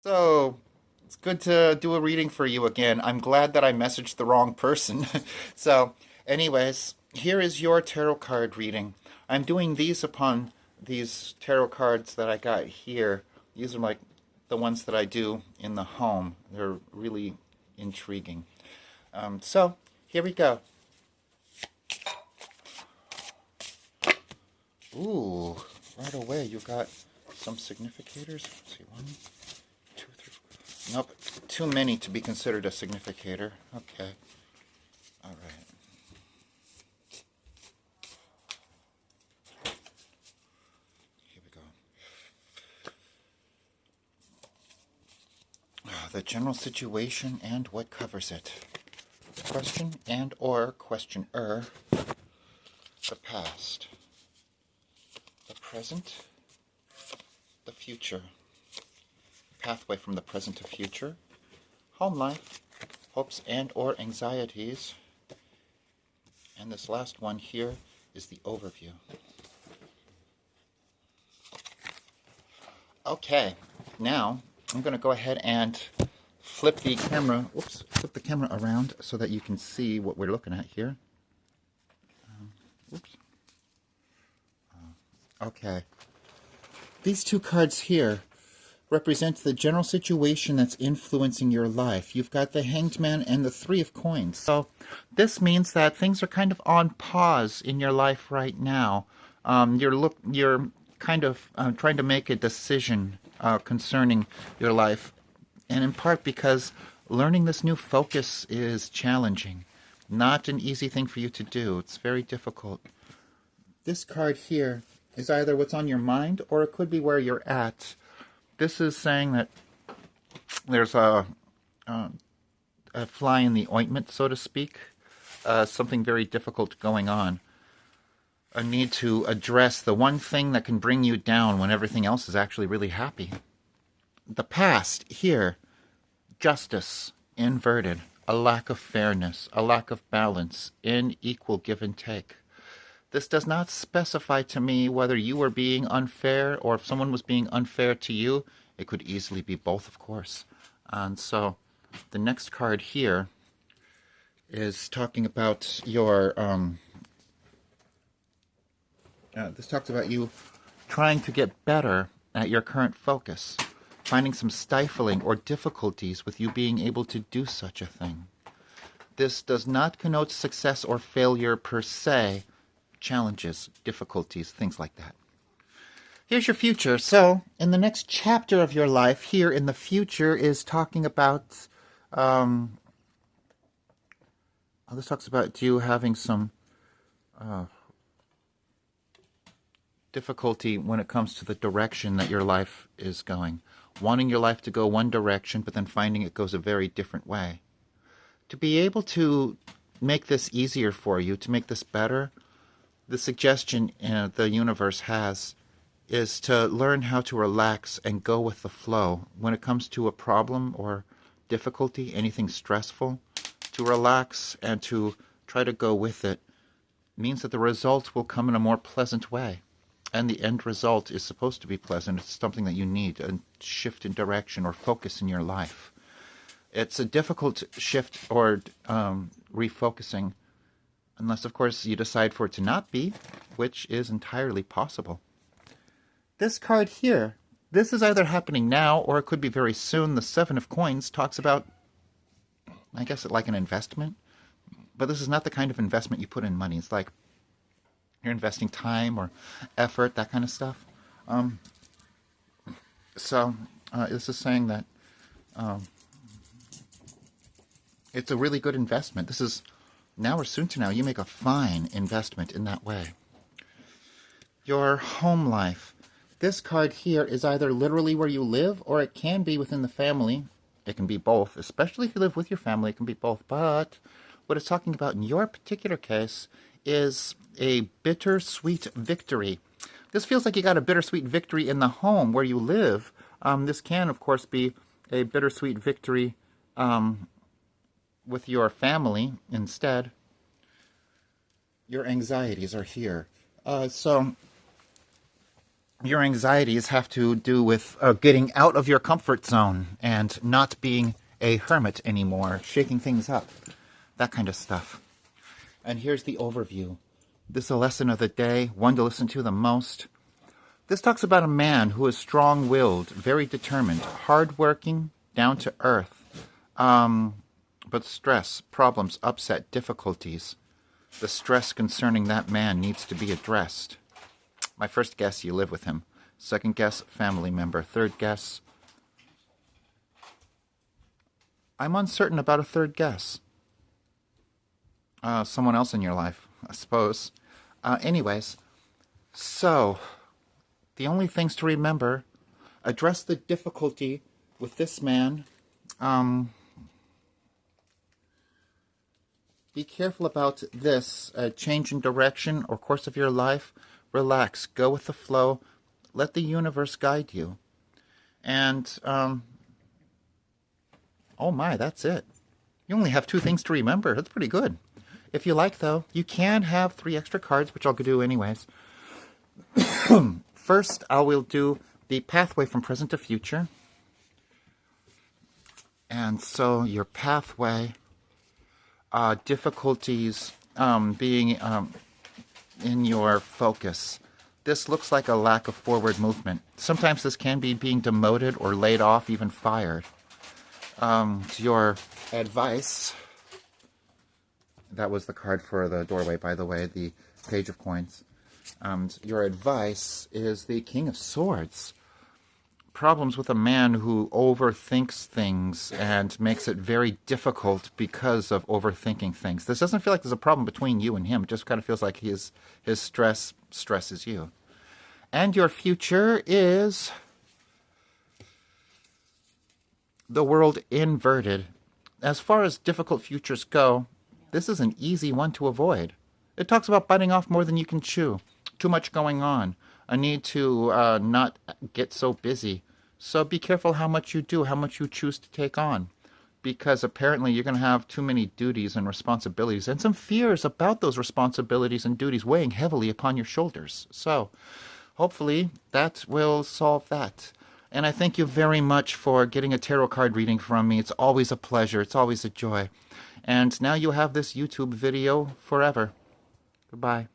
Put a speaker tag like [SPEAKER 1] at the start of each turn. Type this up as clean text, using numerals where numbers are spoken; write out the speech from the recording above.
[SPEAKER 1] So, it's good to do a reading for you again. I'm glad that I messaged the wrong person. So, anyways, here is your tarot card reading. I'm doing these upon these tarot cards that I got here. These are like the ones that I do in the home. They're really intriguing. So, here we go. Ooh, right away you got some significators. Let's see, one, two, three. Nope, too many to be considered a significator. Okay, all right. Here we go. The general situation and what covers it. Question and or questioner. The past. The present. The future. Pathway from the present to future. Home life. Hopes and or anxieties. And this last one here is the overview. Okay, now I'm going to go ahead and flip the camera around so that you can see what we're looking at here. Oops. Okay. These two cards here represent the general situation that's influencing your life. You've got the Hanged Man and the Three of Coins. So this means that things are kind of on pause in your life right now. You're kind of trying to make a decision concerning your life, and in part because learning this new focus is challenging. Not an easy thing for you to do. It's very difficult. This card here is either what's on your mind or it could be where you're at. This is saying that there's a fly in the ointment, so to speak, something very difficult going on. A need to address the one thing that can bring you down when everything else is actually really happy. The past here, justice inverted, a lack of fairness, a lack of balance, unequal give and take. This does not specify to me whether you were being unfair or if someone was being unfair to you. It could easily be both, of course. And so the next card here is talking about your this talks about you trying to get better at your current focus, finding some stifling or difficulties with you being able to do such a thing. This does not connote success or failure per se, challenges, difficulties, things like that. Here's your future. So, in the next chapter of your life, here in the future is talking about, this talks about you having some difficulty when it comes to the direction that your life is going. Wanting your life to go one direction, but then finding it goes a very different way. To be able to make this easier for you, to make this better, the suggestion the universe has is to learn how to relax and go with the flow. When it comes to a problem or difficulty, anything stressful, to relax and to try to go with it means that the results will come in a more pleasant way. And the end result is supposed to be pleasant. It's something that you need, a shift in direction or focus in your life. It's a difficult shift or refocusing, unless, of course, you decide for it to not be, which is entirely possible. This card here, this is either happening now or it could be very soon. The Seven of Coins talks about, I guess, like an investment. But this is not the kind of investment you put in money. It's like you're investing time or effort, that kind of stuff. This is saying that it's a really good investment. This is now or soon to now, you make a fine investment in that way. Your home life. This card here is either literally where you live or it can be within the family. It can be both, especially if you live with your family, it can be both. But what it's talking about in your particular case is a bittersweet victory. This feels like you got a bittersweet victory in the home where you live. This can, of course, be a bittersweet victory with your family instead. Your anxieties are here. So your anxieties have to do with getting out of your comfort zone and not being a hermit anymore, shaking things up, that kind of stuff. And here's the overview. This is a lesson of the day, one to listen to the most. This talks about a man who is strong-willed, very determined, hard-working, down to earth, but stress, problems, upset, difficulties. The stress concerning that man needs to be addressed. My first guess, you live with him. Second guess, family member. Third guess, I'm uncertain about a third guess. Someone else in your life, I suppose. Anyways, so the only things to remember, address the difficulty with this man. Be careful about this change in direction or course of your life. Relax, go with the flow, let the universe guide you. And, oh my, that's it. You only have 2 things to remember. That's pretty good. If you like, though, you can have 3 extra cards, which I'll do anyways. First, I will do the pathway from present to future. And so your pathway, difficulties being in your focus. This looks like a lack of forward movement. Sometimes this can be being demoted or laid off, even fired. Your advice, that was the card for the doorway, by the way, the Page of Coins. Your advice is the King of Swords. Problems with a man who overthinks things and makes it very difficult because of overthinking things. This doesn't feel like there's a problem between you and him. It just kind of feels like his stress stresses you. And your future is the world inverted. As far as difficult futures go, this is an easy one to avoid. It talks about biting off more than you can chew. Too much going on. A need to not get so busy. So be careful how much you do, how much you choose to take on. Because apparently you're going to have too many duties and responsibilities and some fears about those responsibilities and duties weighing heavily upon your shoulders. So hopefully that will solve that. And I thank you very much for getting a tarot card reading from me. It's always a pleasure. It's always a joy. And now you have this YouTube video forever. Goodbye.